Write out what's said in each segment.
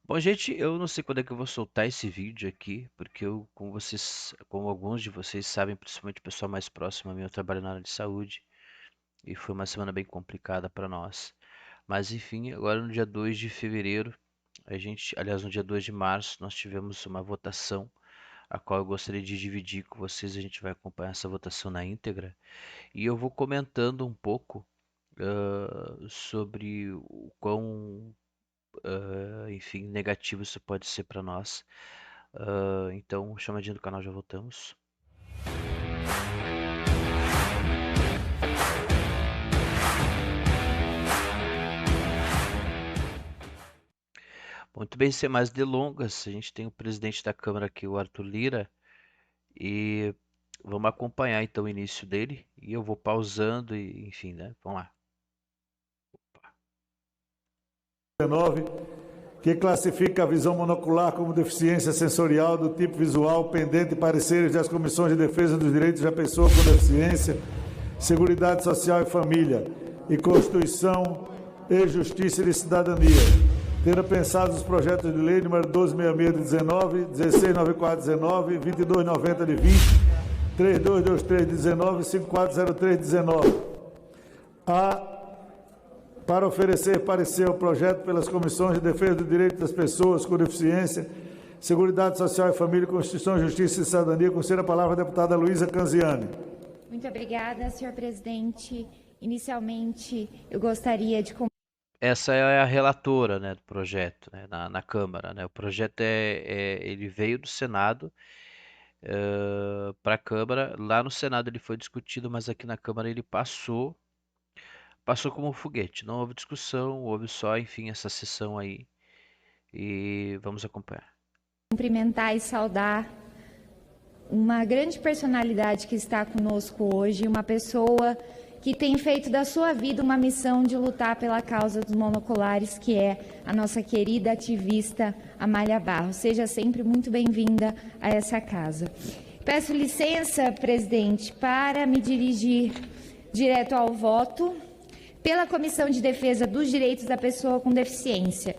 Bom, gente, eu não sei quando é que eu vou soltar esse vídeo aqui, porque eu, como alguns de vocês sabem, principalmente o pessoal mais próximo a mim, eu trabalho na área de saúde e foi uma semana bem complicada para nós. Mas enfim, agora no dia 2 de fevereiro, aliás, no dia 2 de março, nós tivemos uma votação, a qual eu gostaria de dividir com vocês. A gente vai acompanhar essa votação na íntegra e eu vou comentando um pouco sobre o quão enfim, negativo isso pode ser para nós. Então, chamadinha do canal, já voltamos. Muito bem, sem mais delongas, a gente tem o presidente da Câmara aqui, o Arthur Lira, e vamos acompanhar então o início dele, e eu vou pausando, e enfim, né? Vamos lá. 19, que classifica a visão monocular como deficiência sensorial do tipo visual, pendente de pareceres das comissões de defesa dos direitos da pessoa com deficiência, Seguridade Social e Família, e Constituição e Justiça e de Cidadania, tendo pensado os projetos de lei número 1266 de 19, 1694 de 19, 2290 de 20, 3223 de 19 e 5403 de 19. Para oferecer parecer ao projeto pelas comissões de defesa do direito das pessoas com deficiência, Seguridade Social e Família, Constituição, Justiça e Cidadania, concede a palavra à deputada Luísa Canziani. Muito obrigada, senhor presidente. Inicialmente, eu gostaria de... Essa é a relatora, né, do projeto, né, na Câmara, né? O projeto ele veio do Senado para a Câmara. Lá no Senado ele foi discutido, mas aqui na Câmara ele passou como um foguete. Não houve discussão, houve só, enfim, essa sessão aí. E vamos acompanhar. Cumprimentar e saudar uma grande personalidade que está conosco hoje, uma pessoa que tem feito da sua vida uma missão de lutar pela causa dos monoculares, que é a nossa querida ativista Amália Barros. Seja sempre muito bem-vinda a essa casa. Peço licença, presidente, para me dirigir direto ao voto. Pela Comissão de Defesa dos Direitos da Pessoa com Deficiência,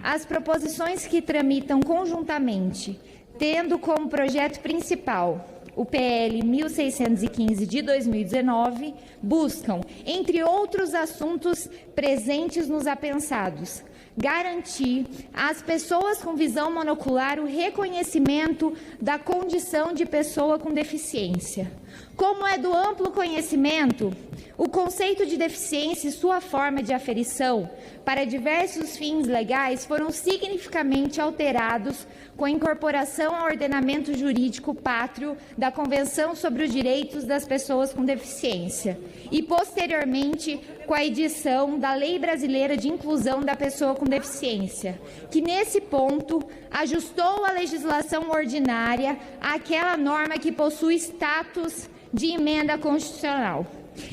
as proposições que tramitam conjuntamente, tendo como projeto principal o PL 1615 de 2019, buscam, entre outros assuntos presentes nos apensados, garantir às pessoas com visão monocular o reconhecimento da condição de pessoa com deficiência. Como é do amplo conhecimento, o conceito de deficiência e sua forma de aferição para diversos fins legais foram significativamente alterados com a incorporação ao ordenamento jurídico pátrio da Convenção sobre os Direitos das Pessoas com Deficiência e, posteriormente, com a edição da Lei Brasileira de Inclusão da Pessoa com Deficiência, que, nesse ponto, ajustou a legislação ordinária àquela norma que possui status de emenda constitucional.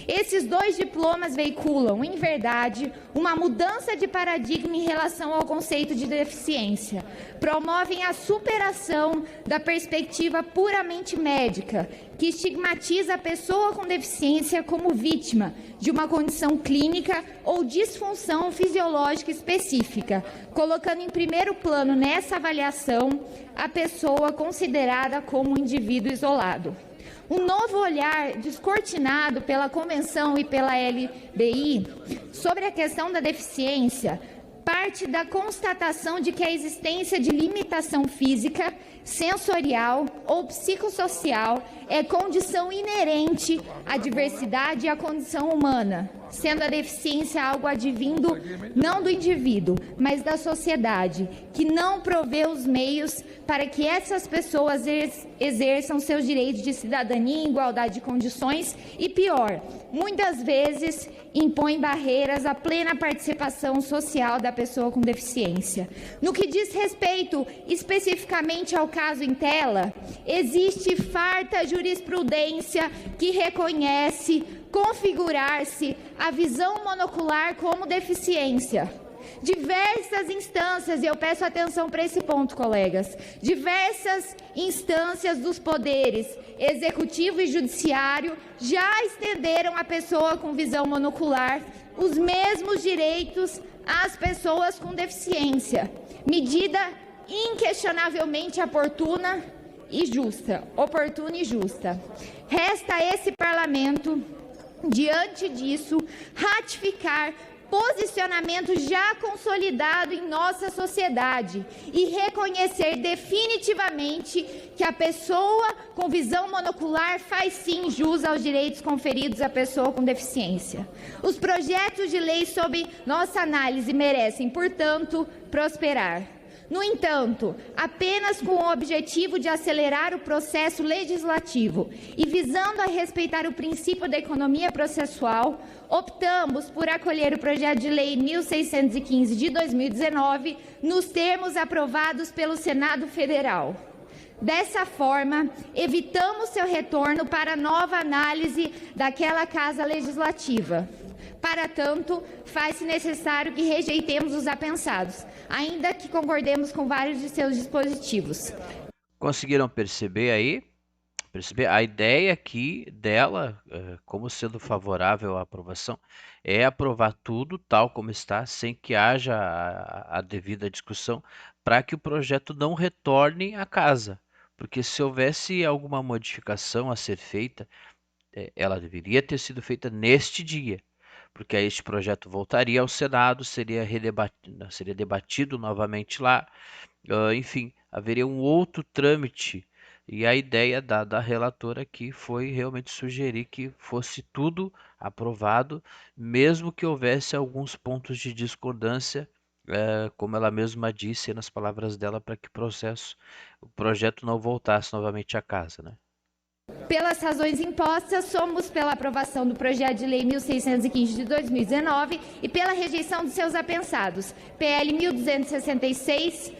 Esses dois diplomas veiculam, em verdade, uma mudança de paradigma em relação ao conceito de deficiência. Promovem a superação da perspectiva puramente médica, que estigmatiza a pessoa com deficiência como vítima de uma condição clínica ou disfunção fisiológica específica, colocando em primeiro plano nessa avaliação a pessoa considerada como um indivíduo isolado. Um novo olhar descortinado pela Convenção e pela LBI sobre a questão da deficiência parte da constatação de que a existência de limitação física, sensorial ou psicossocial é condição inerente à diversidade e à condição humana, sendo a deficiência algo advindo não do indivíduo, mas da sociedade, que não provê os meios para que essas pessoas exerçam seus direitos de cidadania em igualdade de condições e, pior, muitas vezes impõe barreiras à plena participação social da pessoa com deficiência. No que diz respeito especificamente ao caso em tela, existe farta jurisprudência que reconhece configurar-se a visão monocular como deficiência. Diversas instâncias, e eu peço atenção para esse ponto, colegas, diversas instâncias dos poderes executivo e judiciário já estenderam à pessoa com visão monocular os mesmos direitos às pessoas com deficiência. Medida inquestionavelmente oportuna e justa. Resta a esse Parlamento, diante disso, ratificar posicionamento já consolidado em nossa sociedade e reconhecer definitivamente que a pessoa com visão monocular faz sim jus aos direitos conferidos à pessoa com deficiência. Os projetos de lei sob nossa análise merecem, portanto, prosperar. No entanto, apenas com o objetivo de acelerar o processo legislativo e visando a respeitar o princípio da economia processual, optamos por acolher o projeto de lei 1615 de 2019 nos termos aprovados pelo Senado Federal. Dessa forma, evitamos seu retorno para nova análise daquela Casa Legislativa. Para tanto, faz-se necessário que rejeitemos os apensados, ainda que concordemos com vários de seus dispositivos. Conseguiram perceber aí? A ideia aqui dela, como sendo favorável à aprovação, é aprovar tudo tal como está, sem que haja a devida discussão, para que o projeto não retorne à casa. Porque se houvesse alguma modificação a ser feita, ela deveria ter sido feita neste dia. Porque aí este projeto voltaria ao Senado, seria debatido novamente lá, enfim, haveria um outro trâmite. E a ideia da relatora aqui foi realmente sugerir que fosse tudo aprovado, mesmo que houvesse alguns pontos de discordância, como ela mesma disse nas palavras dela, para que o projeto não voltasse novamente à casa, né? Pelas razões impostas, somos pela aprovação do projeto de lei 1615 de 2019 e pela rejeição de seus apensados, PL 1266,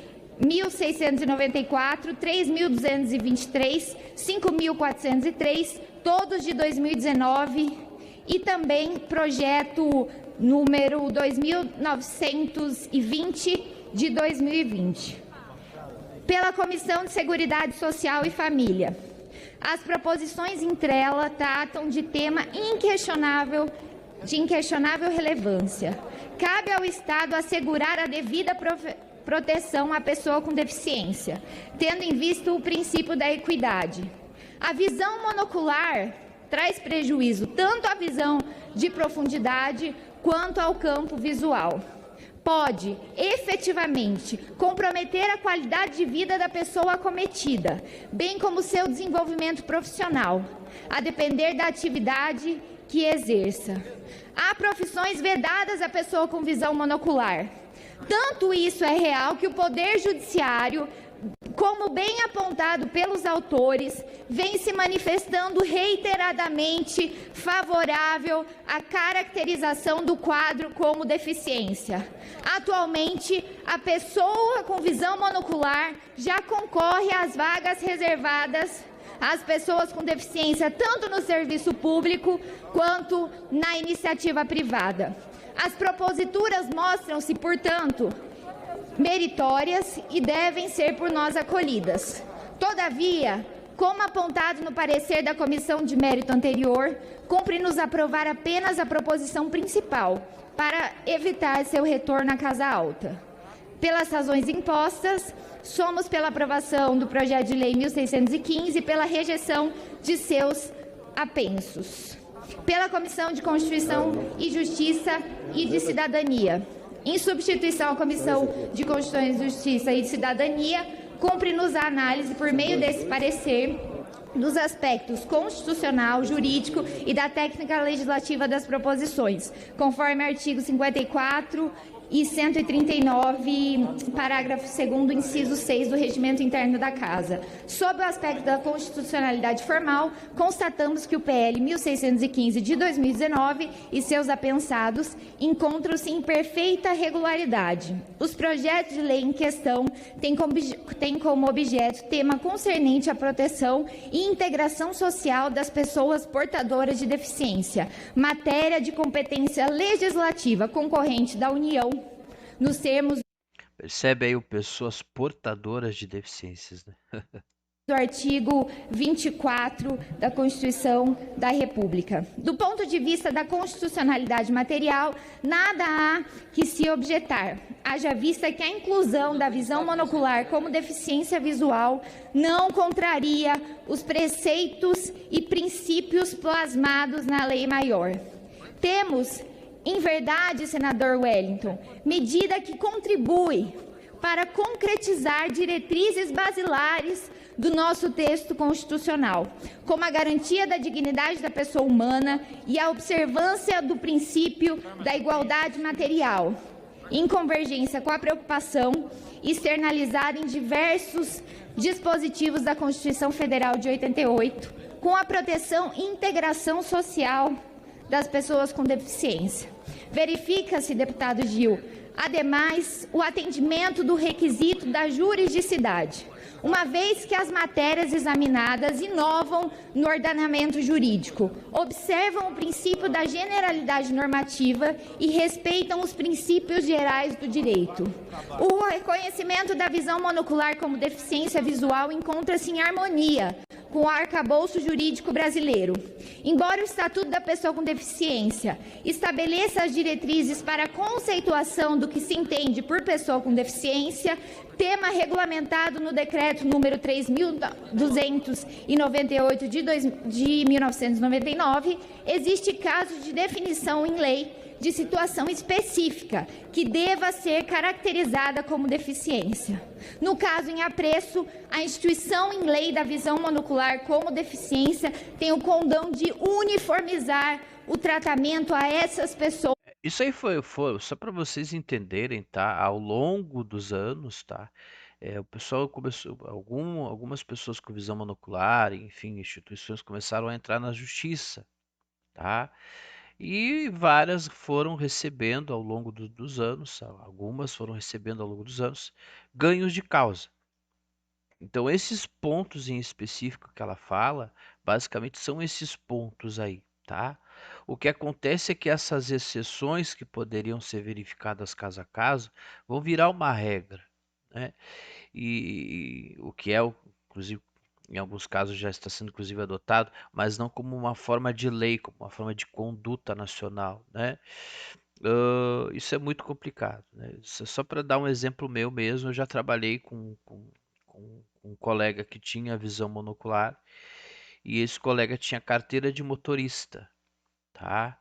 1694, 3223, 5403, todos de 2019, e também projeto número 2920 de 2020. Pela Comissão de Seguridade Social e Família, as proposições entre elas tratam de tema de inquestionável relevância. Cabe ao Estado assegurar a devida proteção à pessoa com deficiência, tendo em vista o princípio da equidade. A visão monocular traz prejuízo tanto à visão de profundidade quanto ao campo visual. Pode, efetivamente, comprometer a qualidade de vida da pessoa acometida, bem como seu desenvolvimento profissional, a depender da atividade que exerça. Há profissões vedadas à pessoa com visão monocular. Tanto isso é real que o Poder Judiciário, como bem apontado pelos autores, vem se manifestando reiteradamente favorável à caracterização do quadro como deficiência. Atualmente, a pessoa com visão monocular já concorre às vagas reservadas às pessoas com deficiência, tanto no serviço público quanto na iniciativa privada. As proposituras mostram-se, portanto, meritórias e devem ser por nós acolhidas. Todavia, como apontado no parecer da comissão de mérito anterior, cumpre-nos aprovar apenas a proposição principal, para evitar seu retorno à Casa Alta. Pelas razões impostas, somos pela aprovação do projeto de lei 1615 e pela rejeição de seus apensos. Pela Comissão de Constituição e Justiça e de Cidadania, em substituição à Comissão de Constituição, Justiça e de Cidadania, cumpre-nos a análise, por meio desse parecer, dos aspectos constitucional, jurídico e da técnica legislativa das proposições, conforme artigo 54 e 139, parágrafo 2º, inciso 6 do Regimento Interno da Casa. Sob o aspecto da constitucionalidade formal, constatamos que o PL 1615 de 2019 e seus apensados encontram-se em perfeita regularidade. Os projetos de lei em questão têm como objeto tema concernente à proteção e integração social das pessoas portadoras de deficiência, matéria de competência legislativa concorrente da União, nos termos... Percebe aí o pessoas portadoras de deficiências, né? do artigo 24 da Constituição da República. Do ponto de vista da constitucionalidade material, nada há que se objetar, haja vista que a inclusão da visão monocular como deficiência visual não contraria os preceitos e princípios plasmados na Lei Maior. Temos, em verdade, senador Wellington, medida que contribui para concretizar diretrizes basilares do nosso texto constitucional, como a garantia da dignidade da pessoa humana e a observância do princípio da igualdade material, em convergência com a preocupação externalizada em diversos dispositivos da Constituição Federal de 88, com a proteção e integração social das pessoas com deficiência. Verifica-se, deputado Gil, ademais, o atendimento do requisito da juridicidade, uma vez que as matérias examinadas inovam no ordenamento jurídico, observam o princípio da generalidade normativa e respeitam os princípios gerais do direito. O reconhecimento da visão monocular como deficiência visual encontra-se em harmonia com o arcabouço jurídico brasileiro. Embora o Estatuto da Pessoa com Deficiência estabeleça as diretrizes para a conceituação do que se entende por pessoa com deficiência, tema regulamentado no Decreto número 3.298 de 1999, existe caso de definição em lei de situação específica que deva ser caracterizada como deficiência. No caso em apreço, a instituição em lei da visão monocular como deficiência tem o condão de uniformizar o tratamento a essas pessoas. Isso aí foi só para vocês entenderem, tá? Ao longo dos anos, tá? O pessoal começou, algumas pessoas com visão monocular, enfim, instituições começaram a entrar na justiça, tá? E várias foram recebendo ao longo dos anos, algumas foram recebendo ao longo dos anos, ganhos de causa. Então, esses pontos em específico que ela fala, basicamente são esses pontos aí, tá? O que acontece é que essas exceções que poderiam ser verificadas caso a caso vão virar uma regra, né? E o que é, inclusive, em alguns casos já está sendo inclusive adotado, mas não como uma forma de lei, como uma forma de conduta nacional, né? Isso é muito complicado, né? Só para dar um exemplo meu mesmo, eu já trabalhei com um colega que tinha visão monocular e esse colega tinha carteira de motorista, tá?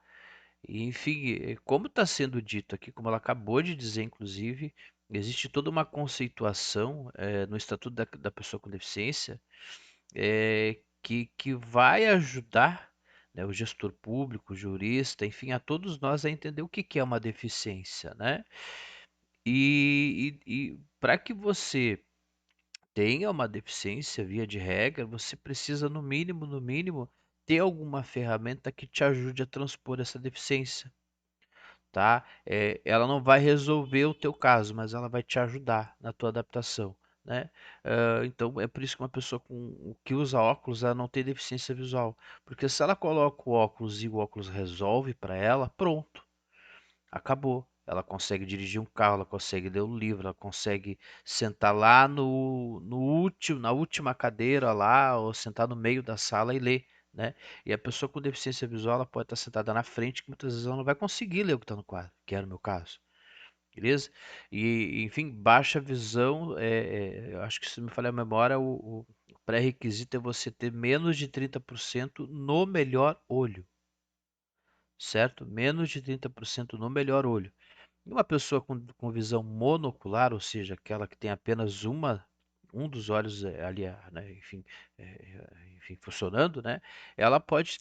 E, enfim, como está sendo dito aqui, como ela acabou de dizer, inclusive, existe toda uma conceituação no Estatuto da Pessoa com Deficiência que vai ajudar, né, o gestor público, o jurista, enfim, a todos nós a entender o que é uma deficiência, né? E para que você tenha uma deficiência, via de regra, você precisa, no mínimo, ter alguma ferramenta que te ajude a transpor essa deficiência, tá? Ela não vai resolver o teu caso, mas ela vai te ajudar na tua adaptação, né? Então é por isso que uma pessoa que usa óculos, ela não tem deficiência visual, porque se ela coloca o óculos e o óculos resolve para ela, pronto, acabou. Ela consegue dirigir um carro, ela consegue ler um livro, ela consegue sentar lá na última cadeira lá, ou sentar no meio da sala e ler, né? E a pessoa com deficiência visual, ela pode estar sentada na frente, que muitas vezes ela não vai conseguir ler o que está no quadro, que era o meu caso. Beleza? E, enfim, baixa visão, eu acho que se me falha a memória, o pré-requisito é você ter menos de 30% no melhor olho, certo? Menos de 30% no melhor olho. E uma pessoa com visão monocular, ou seja, aquela que tem apenas um dos olhos ali, né, enfim, funcionando, né? Ela pode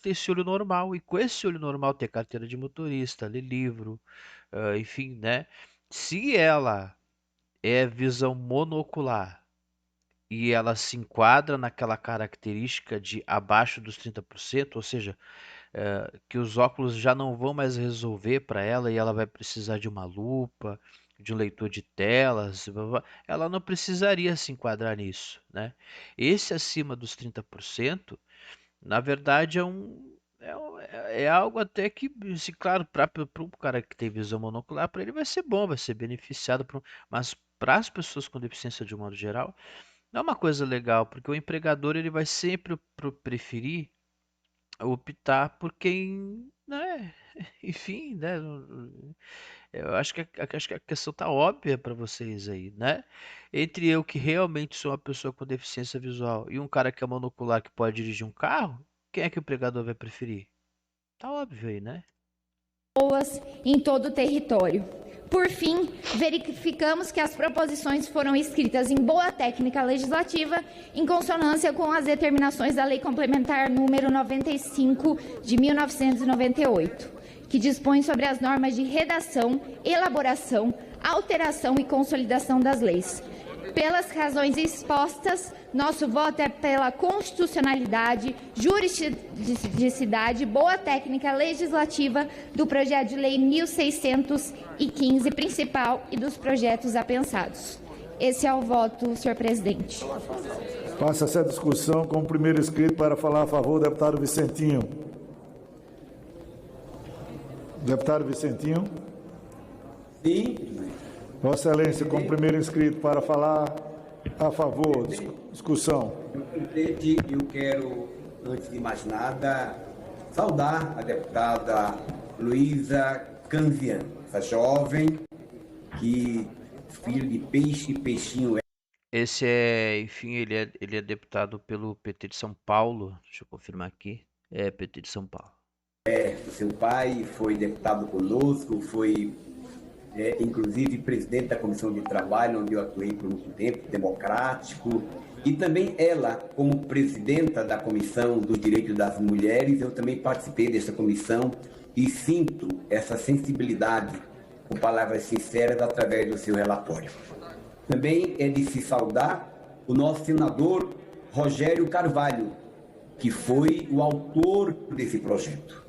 ter esse olho normal e com esse olho normal ter carteira de motorista, ler livro, enfim, né? Se ela é visão monocular e ela se enquadra naquela característica de abaixo dos 30%, ou seja, que os óculos já não vão mais resolver para ela e ela vai precisar de uma lupa, de um leitor de telas, ela não precisaria se enquadrar nisso, né? Esse acima dos 30%, na verdade, é algo até que, se claro, para um cara que tem visão monocular, para ele vai ser bom, vai ser beneficiado, mas para as pessoas com deficiência de um modo geral, Não é uma coisa legal, porque o empregador ele vai sempre preferir optar por quem, né, enfim, né, eu acho que a questão tá óbvia para vocês aí, né? Entre eu que realmente sou uma pessoa com deficiência visual e um cara que é monocular que pode dirigir um carro, quem é que o empregador vai preferir? Tá óbvio aí, né? Em todo o território. Por fim, verificamos que as proposições foram escritas em boa técnica legislativa, em consonância com as determinações da Lei Complementar número 95 de 1998, que dispõe sobre as normas de redação, elaboração, alteração e consolidação das leis. Pelas razões expostas, nosso voto é pela constitucionalidade, juridicidade, boa técnica legislativa do projeto de lei 1615 principal e dos projetos apensados. Esse é o voto, senhor presidente. Passa-se a discussão com o primeiro inscrito para falar a favor, o deputado Vicentinho. Deputado Vicentinho. Sim. Vossa Excelência, como primeiro inscrito para falar a favor, discussão. Presidente, eu quero, antes de mais nada, saudar a deputada Luísa Canzian, essa jovem que, filho de peixe, peixinho é. Esse é, enfim, ele é deputado pelo PT de São Paulo. Deixa eu confirmar aqui. É PT de São Paulo. Seu pai foi deputado conosco, foi inclusive presidente da Comissão de Trabalho, onde eu atuei por muito tempo, democrático, e também ela, como presidenta da Comissão dos Direitos das Mulheres, eu também participei dessa comissão e sinto essa sensibilidade, com palavras sinceras, através do seu relatório. Também é de se saudar o nosso senador Rogério Carvalho, que foi o autor desse projeto.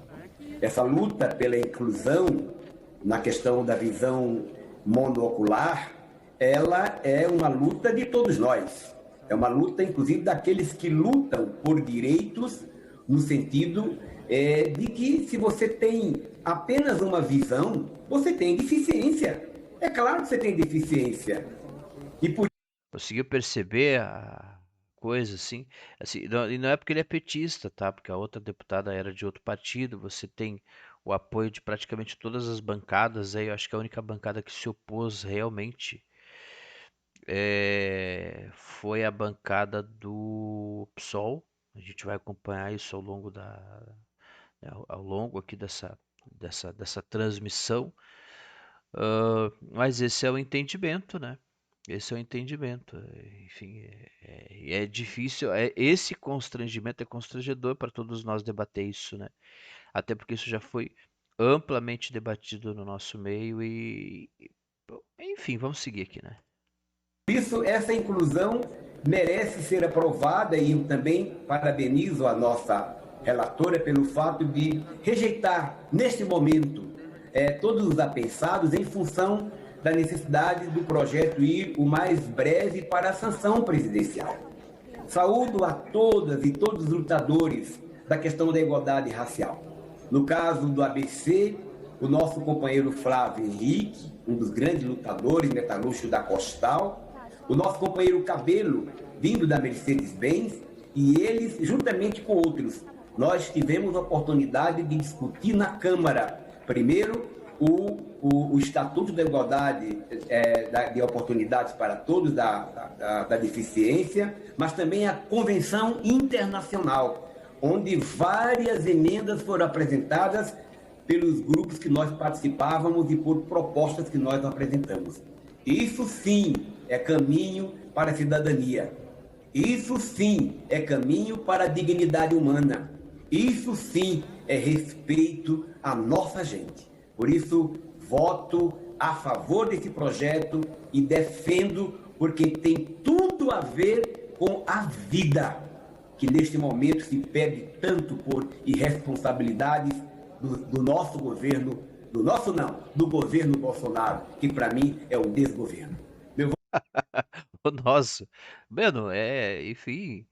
Essa luta pela inclusão na questão da visão monocular, ela é uma luta de todos nós. É uma luta, inclusive, daqueles que lutam por direitos, no sentido de que se você tem apenas uma visão, você tem deficiência. É claro que você tem deficiência. E por... Conseguiu perceber a coisa, assim, e não é porque ele é petista, tá? Porque a outra deputada era de outro partido, você tem o apoio de praticamente todas as bancadas, aí eu acho que a única bancada que se opôs realmente foi a bancada do PSOL. A gente vai acompanhar isso ao longo aqui dessa transmissão. Mas esse é o entendimento, né? Esse é o entendimento. Enfim, é difícil. Esse constrangimento é constrangedor para todos nós debater isso, né? Até porque isso já foi amplamente debatido no nosso meio enfim, vamos seguir aqui, né? Por isso, essa inclusão merece ser aprovada e eu também parabenizo a nossa relatora pelo fato de rejeitar, neste momento, todos os apensados em função da necessidade do projeto ir o mais breve para a sanção presidencial. Saúdo a todas e todos os lutadores da questão da igualdade racial. No caso do ABC, o nosso companheiro Flávio Henrique, um dos grandes lutadores metalúrgicos da Costal, o nosso companheiro Cabelo, vindo da Mercedes-Benz, e eles, juntamente com outros, nós tivemos a oportunidade de discutir na Câmara, primeiro, o Estatuto da Igualdade de Oportunidades para Todos da Deficiência, mas também a Convenção Internacional, onde várias emendas foram apresentadas pelos grupos que nós participávamos e por propostas que nós apresentamos. Isso sim é caminho para a cidadania. Isso sim é caminho para a dignidade humana. Isso sim é respeito à nossa gente. Por isso, voto a favor desse projeto e defendo porque tem tudo a ver com a vida, que neste momento se perde tanto por irresponsabilidades do nosso governo, do governo Bolsonaro, que para mim é um desgoverno. O nosso. Mano, enfim,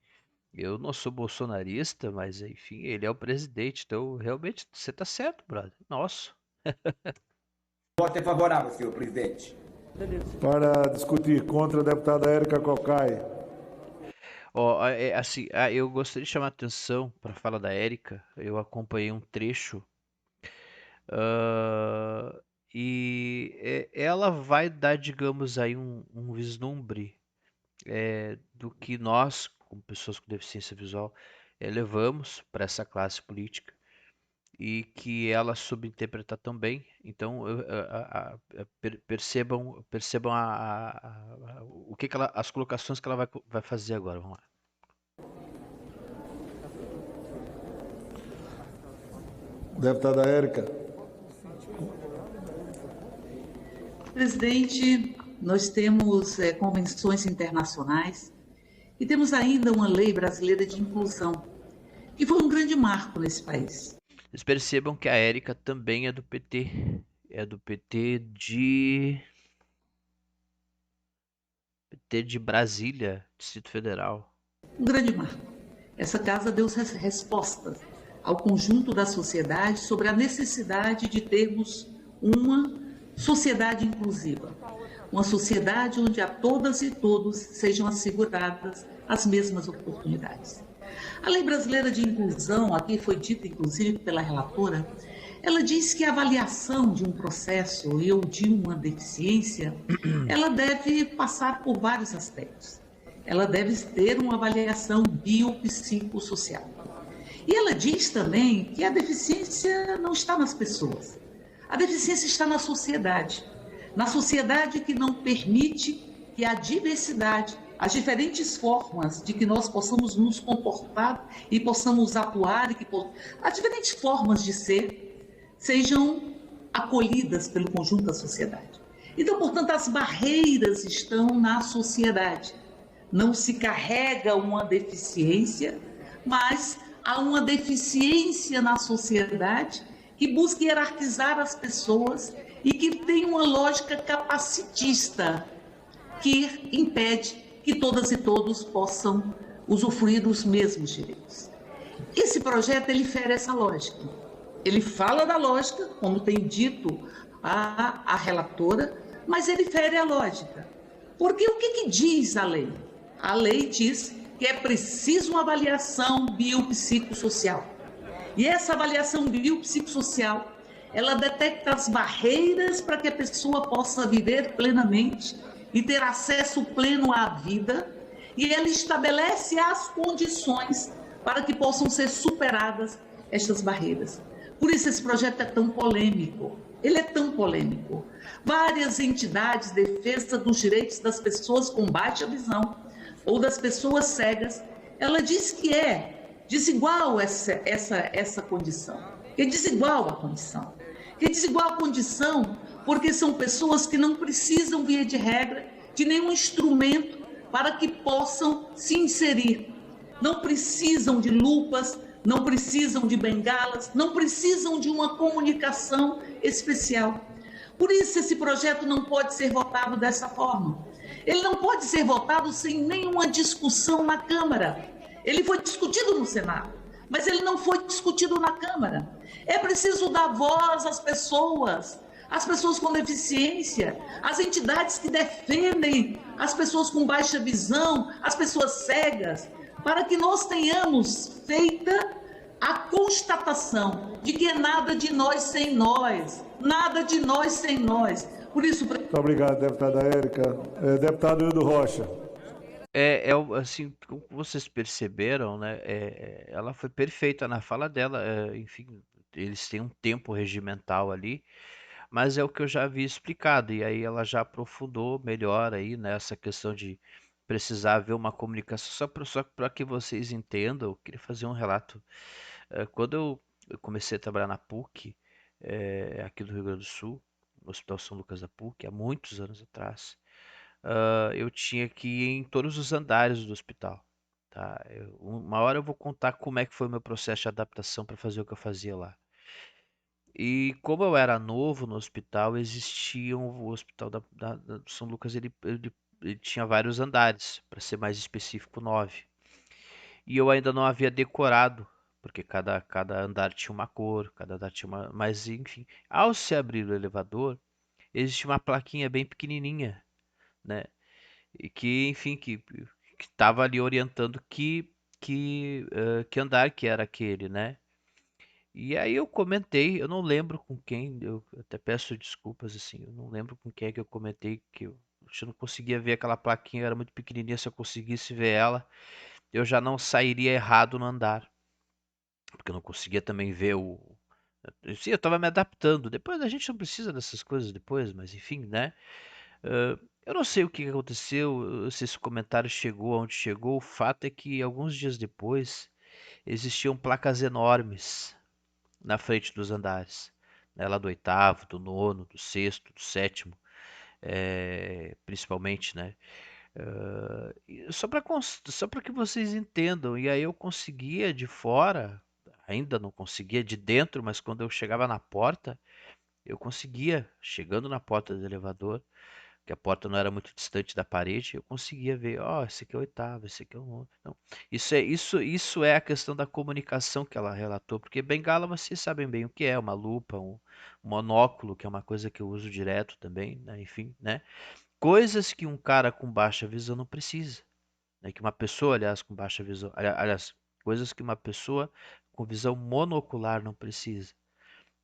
eu não sou bolsonarista, mas enfim, ele é o presidente, então realmente você tá certo, brother. Nosso. Voto é favorável, senhor presidente. Para discutir contra a deputada Érica Cocai. Ó, assim, eu gostaria de chamar a atenção para a fala da Érica. Eu acompanhei um trecho, ah, e ela vai dar, digamos aí, um vislumbre do que nós, como pessoas com deficiência visual, levamos para essa classe política e que ela soube interpretar também. Então, percebam o que que as colocações que ela vai fazer agora. Vamos lá. Deputada Érica. Presidente, nós temos convenções internacionais e temos ainda uma lei brasileira de inclusão, que foi um grande marco nesse país. Vocês percebam que a Érica também é do PT. É do PT de Brasília, Distrito Federal. Um grande marco. Essa casa deu respostas ao conjunto da sociedade sobre a necessidade de termos uma sociedade inclusiva. Uma sociedade onde a todas e todos sejam asseguradas as mesmas oportunidades. A Lei Brasileira de Inclusão, aqui foi dita inclusive pela relatora, ela diz que a avaliação de um processo ou de uma deficiência, ela deve passar por vários aspectos. Ela deve ter uma avaliação biopsicossocial. E ela diz também que a deficiência não está nas pessoas. A deficiência está na sociedade. Na sociedade que não permite que a diversidade, as diferentes formas de que nós possamos nos comportar e possamos atuar, as diferentes formas de ser, sejam acolhidas pelo conjunto da sociedade. Então, portanto, as barreiras estão na sociedade. Não se carrega uma deficiência, mas há uma deficiência na sociedade que busca hierarquizar as pessoas e que tem uma lógica capacitista que impede que todas e todos possam usufruir dos mesmos direitos. Esse projeto, ele fere essa lógica. Ele fala da lógica, como tem dito a relatora, mas ele fere a lógica. Porque o que diz a lei? A lei diz que é preciso uma avaliação biopsicossocial. E essa avaliação biopsicossocial, ela detecta as barreiras para que a pessoa possa viver plenamente e ter acesso pleno à vida, e ela estabelece as condições para que possam ser superadas estas barreiras. Por isso esse projeto é tão polêmico. Ele é tão polêmico. Várias entidades de defesa dos direitos das pessoas com baixa visão ou das pessoas cegas, ela diz que é desigual essa condição. É desigual a condição. É desigual a condição porque são pessoas que não precisam, via de regra, de nenhum instrumento para que possam se inserir. Não precisam de lupas, não precisam de bengalas, não precisam de uma comunicação especial. Por isso esse projeto não pode ser votado dessa forma. Ele não pode ser votado sem nenhuma discussão na Câmara. Ele foi discutido no Senado, mas ele não foi discutido na Câmara. É preciso dar voz às pessoas com deficiência, às entidades que defendem as pessoas com baixa visão, as pessoas cegas, para que nós tenhamos feita a constatação de que é nada de nós sem nós, nada de nós sem nós. Por isso... Muito obrigado, deputada Érica. Deputado Hildo Rocha. Assim, como vocês perceberam, né? Ela foi perfeita na fala dela. Enfim, eles têm um tempo regimental ali, mas é o que eu já havia explicado. E aí ela já aprofundou melhor aí nessa questão de precisar haver uma comunicação. Só para que vocês entendam, eu queria fazer um relato. Quando eu comecei a trabalhar na PUC, aqui do Rio Grande do Sul, no Hospital São Lucas da PUC, há muitos anos atrás, eu tinha que ir em todos os andares do hospital. Tá? Uma hora eu vou contar como é que foi o meu processo de adaptação para fazer o que eu fazia lá. E como eu era novo no hospital, o hospital do São Lucas, ele tinha vários andares, para ser mais específico, 9. E eu ainda não havia decorado, porque cada andar tinha uma cor, cada andar tinha uma... Mas, enfim, ao se abrir o elevador, existia uma plaquinha bem pequenininha, né? E que, enfim, que estava ali orientando que andar que era aquele, né? E aí eu comentei, eu não lembro com quem, eu até peço desculpas assim, eu não lembro com quem é que eu comentei que eu não conseguia ver aquela plaquinha, era muito pequenininha, se eu conseguisse ver ela, eu já não sairia errado no andar, porque eu não conseguia também ver o... Sim, eu estava me adaptando, depois a gente não precisa dessas coisas depois, mas enfim, né? Eu não sei o que aconteceu, se esse comentário chegou aonde chegou, o fato é que alguns dias depois existiam placas enormes na frente dos andares, né, lá do oitavo, do nono, do sexto, do sétimo, principalmente, né? Só para que vocês entendam, e aí eu conseguia de fora, ainda não conseguia de dentro, mas quando eu chegava na porta, eu conseguia, chegando na porta do elevador, que a porta não era muito distante da parede, eu conseguia ver, ó, esse aqui é o oitavo, esse aqui é o nono. Então, isso é a questão da comunicação que ela relatou, porque bengala vocês sabem bem o que é, uma lupa, um monóculo, que é uma coisa que eu uso direto também, né? Enfim, né? Coisas que um cara com baixa visão não precisa, né? Que uma pessoa, aliás, com baixa visão, aliás, coisas que uma pessoa com visão monocular não precisa,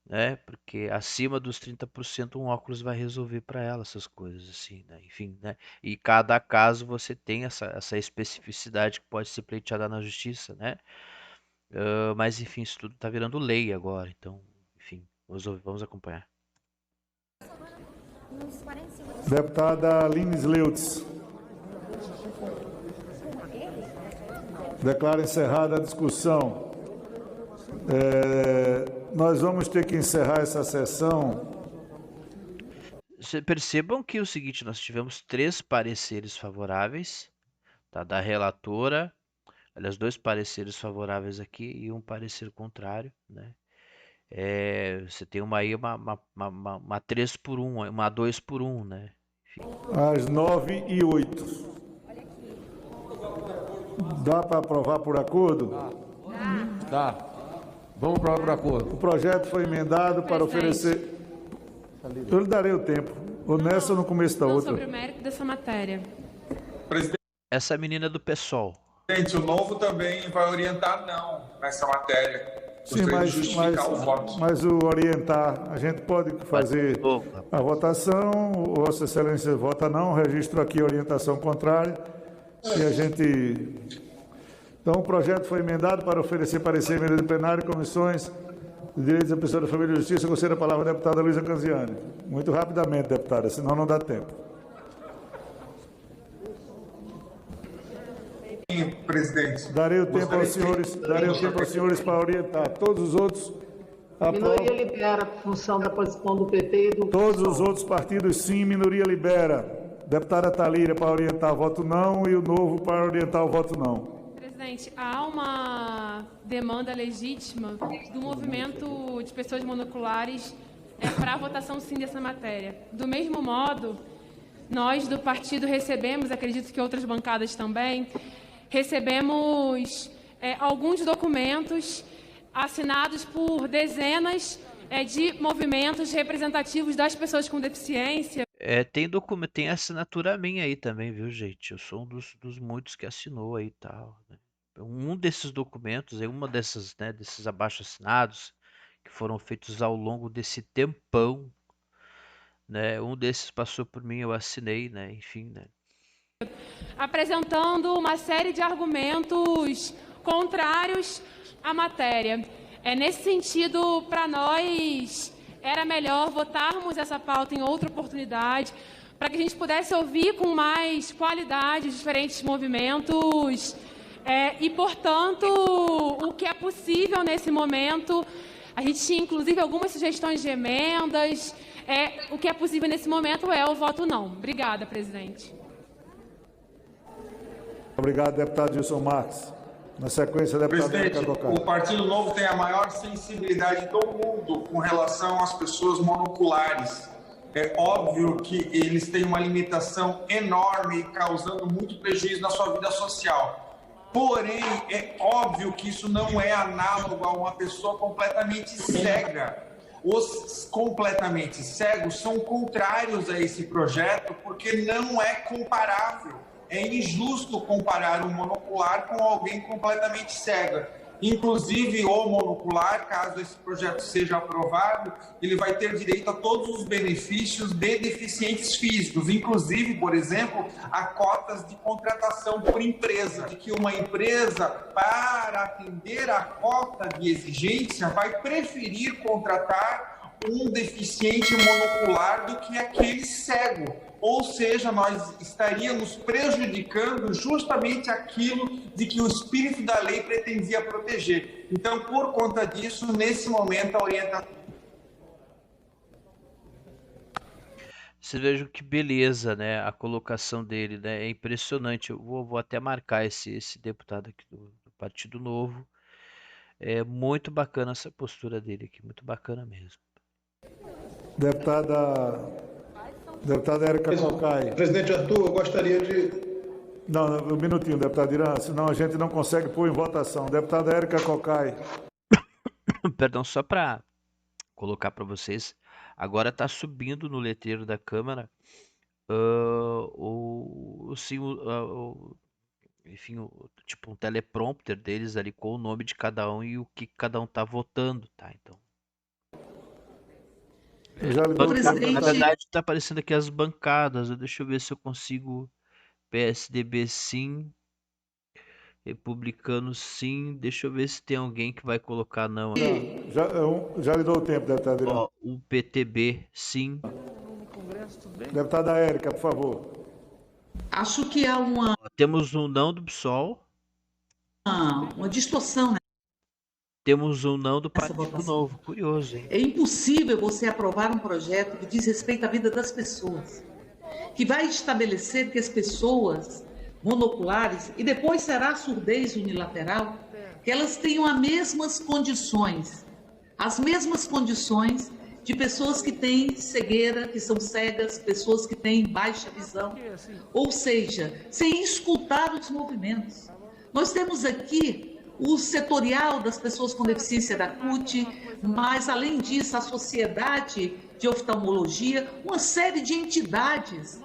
né? Porque acima dos 30% um óculos vai resolver para ela essas coisas assim, né? Enfim, né? E cada caso você tem essa especificidade que pode ser pleiteada na justiça, né? Mas enfim, isso tudo tá virando lei agora, então, enfim, vamos acompanhar. Deputada Lines Leutz. Declaro encerrada a discussão. Nós vamos ter que encerrar essa sessão. Percebam que é o seguinte, nós tivemos 3 pareceres favoráveis, tá? Da relatora, aliás, 2 pareceres favoráveis aqui e um parecer contrário, né? Você tem uma 3 por 1, uma 2 por 1, né? Enfim. Às 9h08. Dá para aprovar por acordo? Tá. Vamos aprovar por acordo. O projeto foi emendado para oferecer... Eu lhe darei o tempo. Ou nessa ou no começo da outra. Sobre o mérito dessa matéria. Essa menina do PSOL. Presidente, o Novo também vai orientar não nessa matéria. Sim, mas o orientar, a gente pode fazer a votação, Vossa Excelência vota não, registro aqui a orientação contrária, e a gente... Então, o projeto foi emendado para oferecer parecer em emenda de plenário, comissões de Direitos da Pessoa, da Família e Justiça. Eu concedo a palavra à deputada Luísa Canziani. Muito rapidamente, deputada, senão não dá tempo. Presidente. Darei o tempo aos senhores para orientar. Todos os outros Minoria libera a função da posição do PT e do... Todos os outros partidos, sim, minoria libera. Deputada Thalíria para orientar voto não e o Novo para orientar o voto não. Presidente, há uma demanda legítima do movimento de pessoas monoculares para a votação sim dessa matéria. Do mesmo modo, nós do partido recebemos, acredito que outras bancadas também, recebemos alguns documentos assinados por dezenas de movimentos representativos das pessoas com deficiência. Tem assinatura minha aí também, viu, gente? Eu sou um dos muitos que assinou aí e tal, né? Um desses documentos, uma dessas, né, desses abaixo-assinados que foram feitos ao longo desse tempão, né? Um desses passou por mim, eu assinei, né? Enfim, né? Apresentando uma série de argumentos contrários à matéria. Nesse sentido, para nós, era melhor votarmos essa pauta em outra oportunidade, para que a gente pudesse ouvir com mais qualidade os diferentes movimentos e, portanto, o que é possível nesse momento. A gente tinha, inclusive, algumas sugestões de emendas. O que é possível nesse momento é o voto não. Obrigada, presidente. Obrigado, deputado Gilson Marques. Na sequência, deputado Presidente, o Partido Novo tem a maior sensibilidade do mundo com relação às pessoas monoculares. É óbvio que eles têm uma limitação enorme, causando muito prejuízo na sua vida social. Porém, é óbvio que isso não é análogo a uma pessoa completamente cega. Os completamente cegos são contrários a esse projeto porque não é comparável. é injusto comparar um monocular com alguém completamente cega. Inclusive, o monocular, caso esse projeto seja aprovado, ele vai ter direito a todos os benefícios de deficientes físicos, inclusive, por exemplo, a cotas de contratação por empresa, de que uma empresa, para atender a cota de exigência, vai preferir contratar um deficiente monocular do que aquele cego. Ou seja, nós estaríamos prejudicando justamente aquilo de que o espírito da lei pretendia proteger. Então, por conta disso, nesse momento, a orientação... Vocês vejam que beleza, né? A colocação dele, né? É impressionante. Eu vou até marcar esse deputado aqui do Partido Novo. É muito bacana essa postura dele aqui, muito bacana mesmo. Deputada Érica Cocai. Presidente Arthur, eu gostaria de... Não, um minutinho, deputado Irã, senão a gente não consegue pôr em votação. Deputada Érica Cocai. Perdão, só para colocar para vocês, agora está subindo no letreiro da Câmara tipo um teleprompter deles ali com o nome de cada um e o que cada um tá votando, tá? Então, na verdade tá aparecendo aqui as bancadas. Deixa eu ver se eu consigo. PSDB sim, Republicano sim. Deixa eu ver se tem alguém que vai colocar não. Já lhe dou o tempo, deputado Irã. O PTB sim. Deputada Érica, por favor. Acho que há uma... Temos um não do PSOL. Uma distorção, né? Temos um não do Partido Novo. Curioso, hein? É impossível você aprovar um projeto que diz respeito à vida das pessoas, que vai estabelecer que as pessoas monoculares, e depois será a surdez unilateral, que elas tenham as mesmas condições de pessoas que têm cegueira, que são cegas, pessoas que têm baixa visão, ou seja, sem escutar os movimentos. Nós temos aqui o setorial das pessoas com deficiência da CUT, mas, além disso, a Sociedade de Oftalmologia, uma série de entidades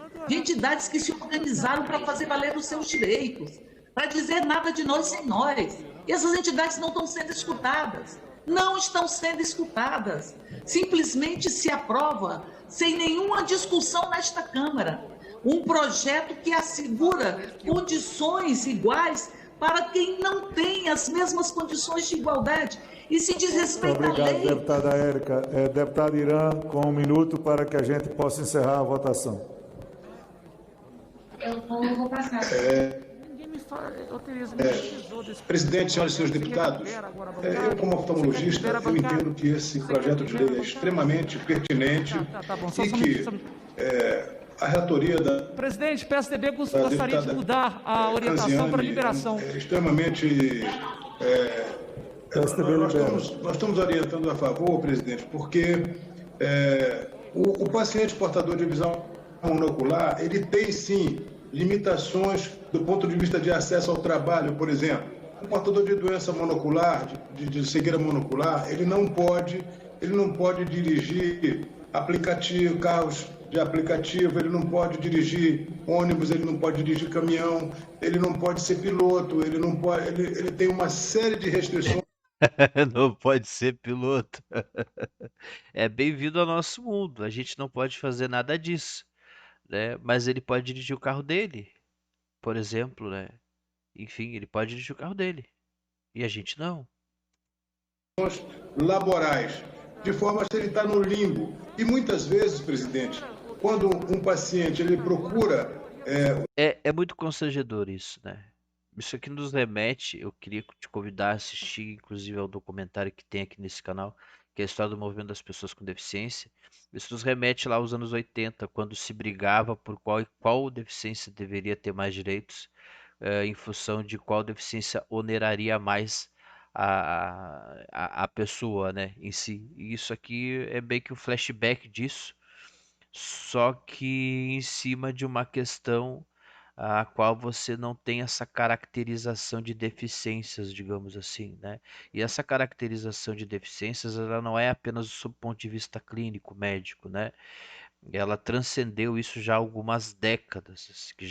que se organizaram para fazer valer os seus direitos, para dizer nada de nós sem nós. E essas entidades não estão sendo escutadas. Não estão sendo escutadas. Simplesmente se aprova, sem nenhuma discussão nesta Câmara, um projeto que assegura condições iguais para quem não tem as mesmas condições de igualdade. E se diz respeito à lei... Obrigado, deputada Érica. Deputado Irã, com 1 minuto para que a gente possa encerrar a votação. Eu vou passar. Presidente, senhoras e senhores deputados, eu, como oftalmologista, eu entendo que esse projeto de lei é extremamente pertinente e que a relatoria da... Presidente, PSDB gostaria de mudar a orientação para liberação. É extremamente... nós estamos orientando a favor, presidente, porque o paciente portador de visão monocular, ele tem sim limitações do ponto de vista de acesso ao trabalho, por exemplo. Um portador de doença monocular, de cegueira monocular, ele não pode dirigir carros de aplicativo, ele não pode dirigir ônibus, ele não pode dirigir caminhão, ele não pode ser piloto, ele tem uma série de restrições. Não pode ser piloto. É bem-vindo ao nosso mundo. A gente não pode fazer nada disso, né? Mas ele pode dirigir o carro dele, por exemplo, né? Enfim, ele pode dirigir o carro dele. E a gente não. Laborais, de forma a ele está no limbo. E muitas vezes, presidente, quando um paciente ele procura... É muito constrangedor isso, né? Isso aqui nos remete, eu queria te convidar a assistir, inclusive, ao documentário que tem aqui nesse canal, que é a história do movimento das pessoas com deficiência. Isso nos remete lá aos anos 80, quando se brigava por qual deficiência deveria ter mais direitos, em função de qual deficiência oneraria mais a pessoa, né, em si. E isso aqui é bem que um flashback disso, só que em cima de uma questão a qual você não tem essa caracterização de deficiências, digamos assim, né? E essa caracterização de deficiências, ela não é apenas do ponto de vista clínico, médico, né? ela transcendeu isso já há algumas décadas, que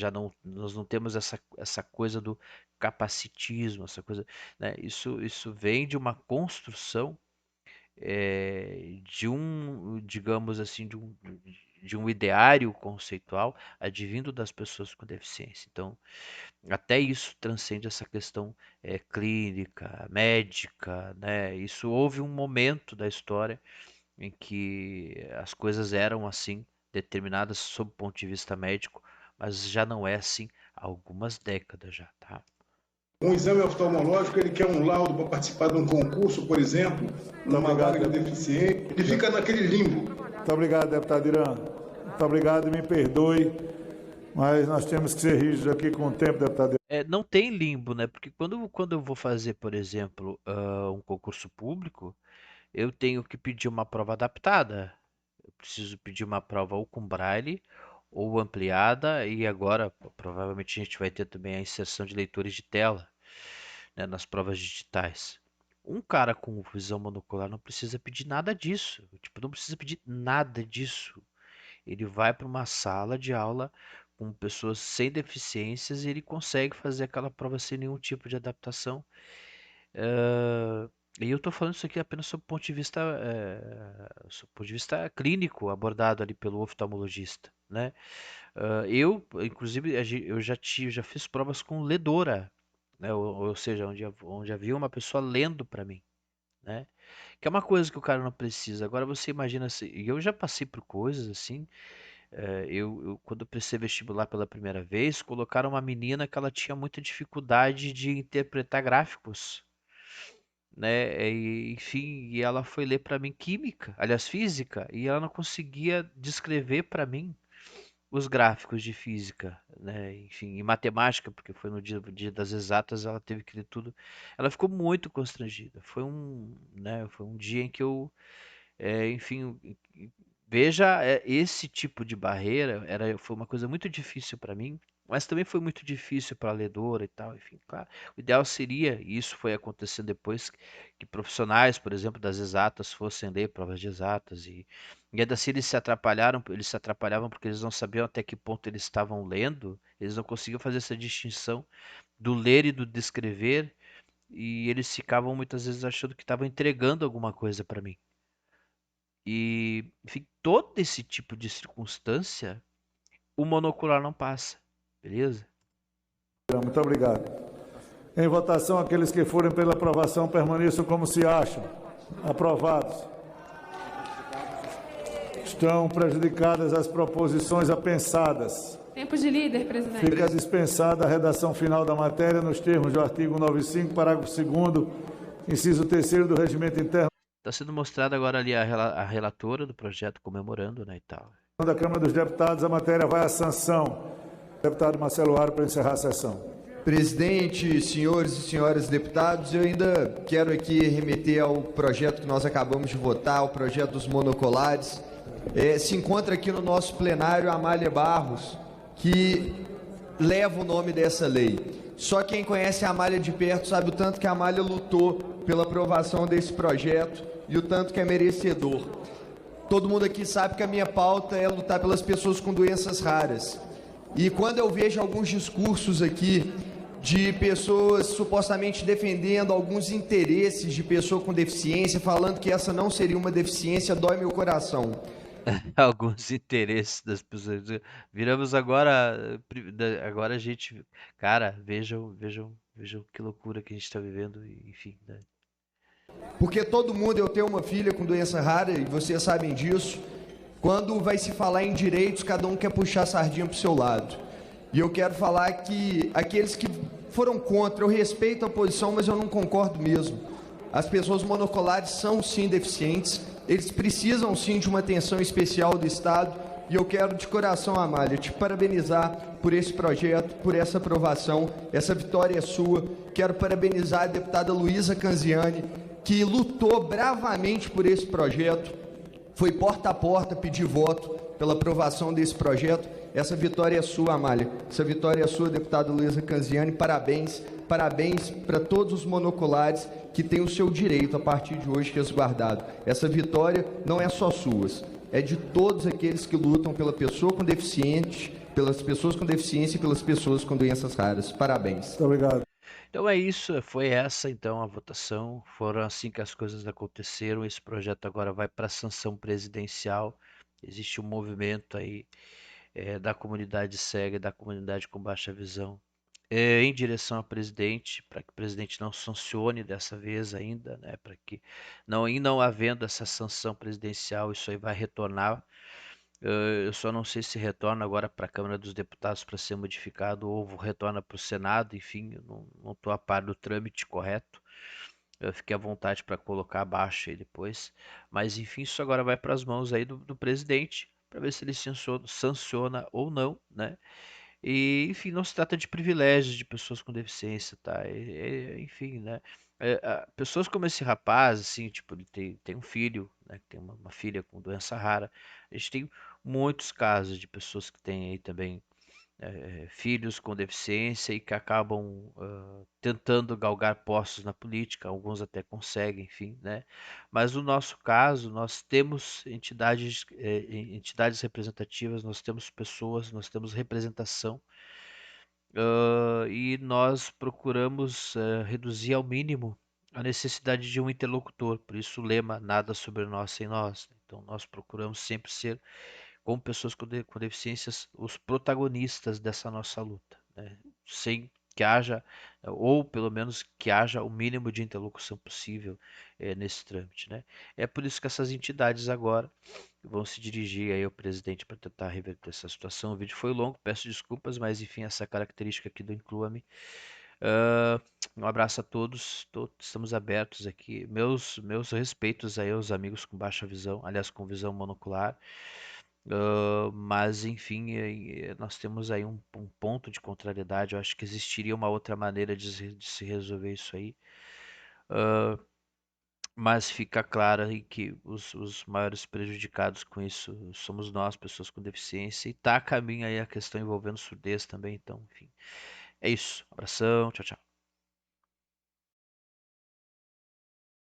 nós não temos essa coisa do capacitismo, essa coisa, né? Isso vem de uma construção digamos assim, de um ideário conceitual advindo das pessoas com deficiência. Então, até isso transcende essa questão clínica, médica, né? Isso houve um momento da história em que as coisas eram assim, determinadas sob o ponto de vista médico, mas já não é assim há algumas décadas já, tá? Um exame oftalmológico, ele quer um laudo para participar de um concurso, por exemplo, numa vaga de deficiente, ele fica naquele limbo. Muito obrigado, deputado Irã. Muito obrigado e me perdoe, mas nós temos que ser rígidos aqui com o tempo, deputado Irã. Não tem limbo, né? Porque quando eu vou fazer, por exemplo, um concurso público, eu tenho que pedir uma prova adaptada. Eu preciso pedir uma prova ou com braille ou ampliada, e agora provavelmente a gente vai ter também a inserção de leitores de tela, né, nas provas digitais. Um cara com visão monocular não precisa pedir nada disso. Tipo, não precisa pedir nada disso. Ele vai para uma sala de aula com pessoas sem deficiências e ele consegue fazer aquela prova sem nenhum tipo de adaptação. E eu estou falando isso aqui apenas sob o ponto de vista clínico, abordado ali pelo oftalmologista, né? Inclusive, eu já fiz provas com ledora, né? Ou seja, onde havia uma pessoa lendo para mim, né? Que é uma coisa que o cara não precisa. Agora você imagina assim, e eu já passei por coisas assim. Quando eu prestei vestibular pela primeira vez, colocaram uma menina que ela tinha muita dificuldade de interpretar gráficos, né? Enfim, e ela foi ler para mim química, aliás, física, e ela não conseguia descrever para mim os gráficos de física, né? Enfim, e matemática, porque foi no dia das exatas, ela teve que ler tudo. Ela ficou muito constrangida. Foi um dia em que eu, enfim, veja, esse tipo de barreira foi uma coisa muito difícil para mim, mas também foi muito difícil para a ledora e tal. Enfim, claro, o ideal seria, e isso foi acontecendo depois, que profissionais, por exemplo, das exatas fossem ler provas de exatas e ainda assim eles se atrapalhavam porque eles não sabiam até que ponto eles estavam lendo, eles não conseguiam fazer essa distinção do ler e do descrever, e eles ficavam muitas vezes achando que estavam entregando alguma coisa para mim. E, enfim, todo esse tipo de circunstância, o monocular não passa, beleza? Muito obrigado. Em votação, aqueles que forem pela aprovação permaneçam como se acham. Aprovados. Estão prejudicadas as proposições apensadas. Tempo de líder, presidente. Fica dispensada a redação final da matéria nos termos do artigo 95, parágrafo 2º, inciso 3º do Regimento Interno. Está sendo mostrada agora ali a relatora do projeto comemorando, né, e tal. Da Câmara dos Deputados, a matéria vai à sanção. Deputado Marcelo Aro, para encerrar a sessão. Presidente, senhores e senhoras deputados, eu ainda quero aqui remeter ao projeto que nós acabamos de votar, o projeto dos monocolares. Se encontra aqui no nosso plenário a Amália Barros, que leva o nome dessa lei. Só quem conhece a Amália de perto sabe o tanto que a Amália lutou pela aprovação desse projeto e o tanto que é merecedor. Todo mundo aqui sabe que a minha pauta é lutar pelas pessoas com doenças raras. E quando eu vejo alguns discursos aqui de pessoas supostamente defendendo alguns interesses de pessoa com deficiência, falando que essa não seria uma deficiência, dói meu coração. Alguns interesses das pessoas. Viramos agora a gente, cara, vejam que loucura que a gente está vivendo, enfim, né? Porque todo mundo, eu tenho uma filha com doença rara e vocês sabem disso. Quando vai se falar em direitos, cada um quer puxar a sardinha para o seu lado. E eu quero falar que aqueles que foram contra, eu respeito a posição, mas eu não concordo mesmo. As pessoas monoculares são sim deficientes, eles precisam sim de uma atenção especial do Estado. E eu quero de coração, Amália, te parabenizar por esse projeto, por essa aprovação. Essa vitória é sua. Quero parabenizar a deputada Luísa Canziani, que lutou bravamente por esse projeto. Foi porta a porta pedir voto pela aprovação desse projeto. Essa vitória é sua, Amália. Essa vitória é sua, deputada Luísa Canziani. Parabéns. Parabéns para todos os monoculares que têm o seu direito, a partir de hoje, resguardado. Essa vitória não é só sua, é de todos aqueles que lutam pela pessoa com deficiente, pelas pessoas com deficiência e pelas pessoas com doenças raras. Parabéns. Muito obrigado. Então é isso, foi essa então a votação. Foram assim que as coisas aconteceram. Esse projeto agora vai para a sanção presidencial. Existe um movimento aí da comunidade cega, da comunidade com baixa visão, em direção ao presidente, para que o presidente não sancione dessa vez ainda, né? Para que não havendo essa sanção presidencial, isso aí vai retornar. Eu só não sei se retorna agora para a Câmara dos Deputados para ser modificado ou retorna para o Senado, enfim, eu não estou a par do trâmite correto. Eu fiquei à vontade para colocar abaixo aí depois. Mas enfim, isso agora vai para as mãos aí do presidente, para ver se ele sanciona ou não, né? E, enfim, não se trata de privilégios de pessoas com deficiência, tá? Enfim, né? Pessoas como esse rapaz, assim, tipo, ele tem um filho, né? Tem uma filha com doença rara. A gente tem muitos casos de pessoas que têm aí também filhos com deficiência e que acabam tentando galgar postos na política, alguns até conseguem, enfim, né? Mas no nosso caso, nós temos entidades representativas, nós temos pessoas, nós temos representação, e nós procuramos reduzir ao mínimo a necessidade de um interlocutor. Por isso o lema nada sobre nós sem nós. Então nós procuramos sempre ser, como pessoas com deficiências, os protagonistas dessa nossa luta, né? Sem que haja, ou pelo menos que haja o mínimo de interlocução possível nesse trâmite, né? É por isso que essas entidades agora vão se dirigir aí ao presidente para tentar reverter essa situação. O vídeo foi longo, peço desculpas, mas enfim, essa característica aqui do Inclua-me. Um abraço a todos, estamos abertos aqui. Meus respeitos aí aos amigos com baixa visão, aliás, com visão monocular. Mas enfim, nós temos aí um ponto de contrariedade. Eu acho que existiria uma outra maneira de se resolver isso aí. Mas fica claro aí que os maiores prejudicados com isso somos nós, pessoas com deficiência, e está a caminho aí a questão envolvendo surdez também. Então, enfim, é isso. Abração, tchau, tchau.